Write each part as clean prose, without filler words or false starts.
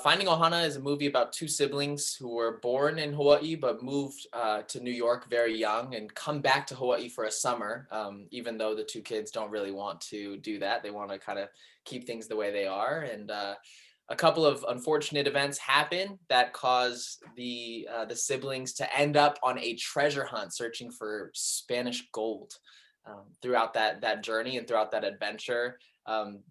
Finding Ohana is a movie about two siblings who were born in Hawaii but moved to New York very young and come back to Hawaii for a summer, even though the two kids don't really want to do that. They want to kind of keep things the way they are. And a couple of unfortunate events happen that cause the siblings to end up on a treasure hunt searching for Spanish gold. Throughout that journey and throughout that adventure,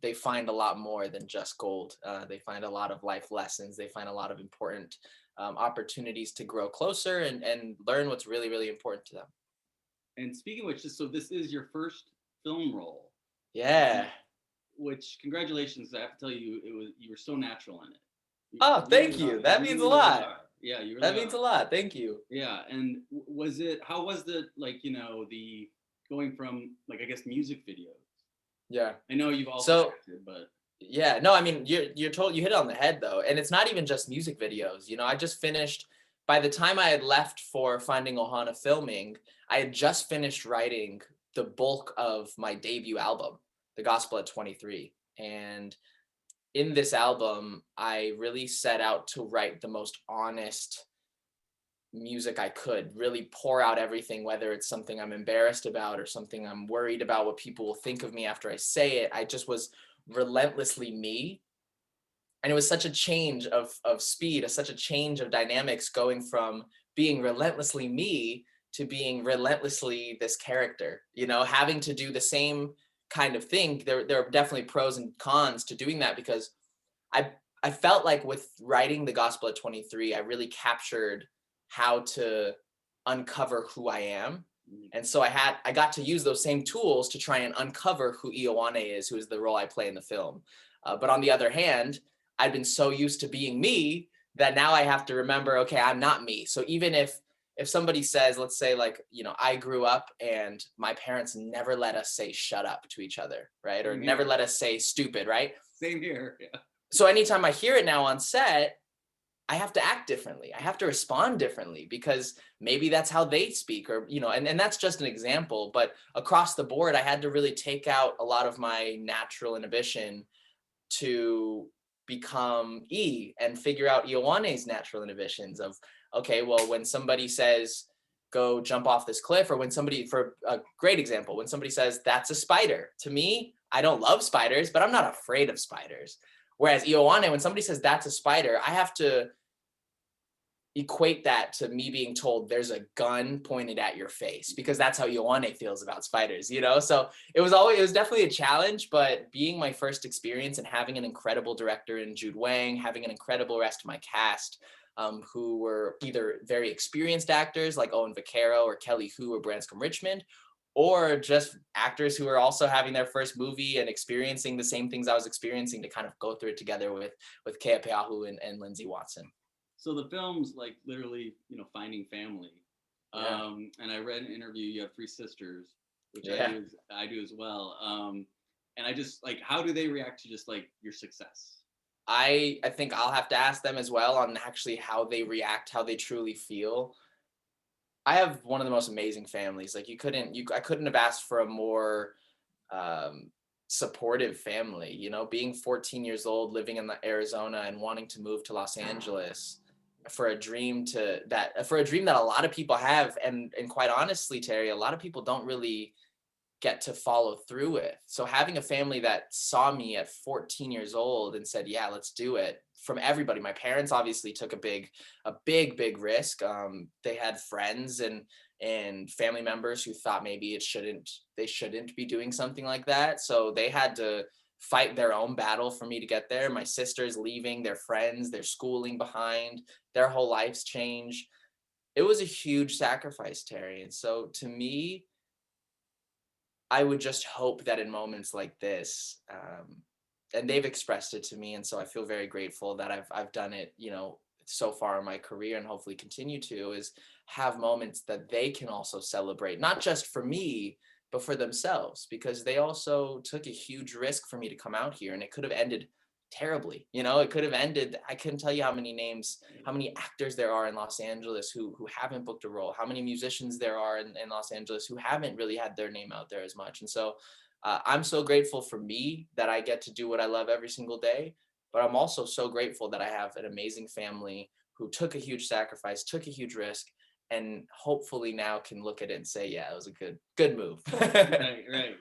they find a lot more than just gold. They find a lot of life lessons. They find a lot of important opportunities to grow closer and learn what's really, really important to them. And speaking of which, so this is your first film role. Yeah. Which, congratulations! I have to tell you, you were so natural in it. Oh, You thank really you. are. That You means a really, really lot. are. Yeah, you really That means are. a lot. Thank you. Yeah, and was it? How was the the going from I guess music videos? Yeah. I know you've also So acted, but yeah, no, I mean you hit it on the head though, and it's not even just music videos. I just finished. By the time I had left for Finding Ohana filming, I had just finished writing the bulk of my debut album, The Gospel at 23, and in this album, I really set out to write the most honest music I could, really pour out everything, whether it's something I'm embarrassed about or something I'm worried about what people will think of me after I say it. I just was relentlessly me. And it was such a change of speed, such a change of dynamics going from being relentlessly me to being relentlessly this character, having to do the same kind of thing. There are definitely pros and cons to doing that because I I felt like with writing The Gospel at 23, I really captured how to uncover who I am. And so I got to use those same tools to try and uncover who Ioane is, who is the role I play in the film. But on the other hand, I've been so used to being me that now I have to remember, okay, I'm not me. So even if somebody says, let's say I grew up and my parents never let us say shut up to each other, right? Or never let us say stupid, right? same here. Yeah. So anytime I hear it now on set, I have to act differently. I have to respond differently because maybe that's how they speak or, and that's just an example, but across the board, I had to really take out a lot of my natural inhibition to become E and figure out Ioane's natural inhibitions of, okay, well, when somebody says, go jump off this cliff, or when somebody, for a great example, when somebody says, that's a spider, to me, I don't love spiders, but I'm not afraid of spiders. Whereas Ioane, when somebody says that's a spider, I have to equate that to me being told there's a gun pointed at your face because that's how Ioane feels about spiders, So it was definitely a challenge, but being my first experience and having an incredible director in Jude Wang, having an incredible rest of my cast, who were either very experienced actors like Owen Vaccaro or Kelly Hu or Branscombe Richmond, or just actors who are also having their first movie and experiencing the same things I was experiencing to kind of go through it together with Keapeahu and Lindsay Watson. So the film's literally, finding family. Yeah. And I read an interview. You have three sisters, which Yeah. I do as well. And I just how do they react to just your success? I think I'll have to ask them as well on actually how they react, how they truly feel. I have one of the most amazing families. I couldn't have asked for a more supportive family. Being 14 years old, living in Arizona, and wanting to move to Los Angeles for a dream that a lot of people have, and quite honestly, Terry, a lot of people don't really get to follow through with. So having a family that saw me at 14 years old and said, yeah, let's do it, from everybody. My parents obviously took a big risk. They had friends and family members who thought maybe they shouldn't be doing something like that. So they had to fight their own battle for me to get there. My sister's leaving their friends, their schooling behind, their whole lives change. It was a huge sacrifice, Terry. And so to me, I would just hope that in moments like this, and they've expressed it to me, and so I feel very grateful that I've done it, so far in my career, and hopefully continue to, is have moments that they can also celebrate, not just for me, but for themselves, because they also took a huge risk for me to come out here, and it could have ended terribly. It could have ended. I couldn't tell you how many actors there are in Los Angeles who haven't booked a role, how many musicians there are in Los Angeles who haven't really had their name out there as much. And so I'm so grateful for me that I get to do what I love every single day. but I'm also so grateful that I have an amazing family who took a huge sacrifice, took a huge risk, and hopefully now can look at it and say, yeah, it was a good move. Right, right.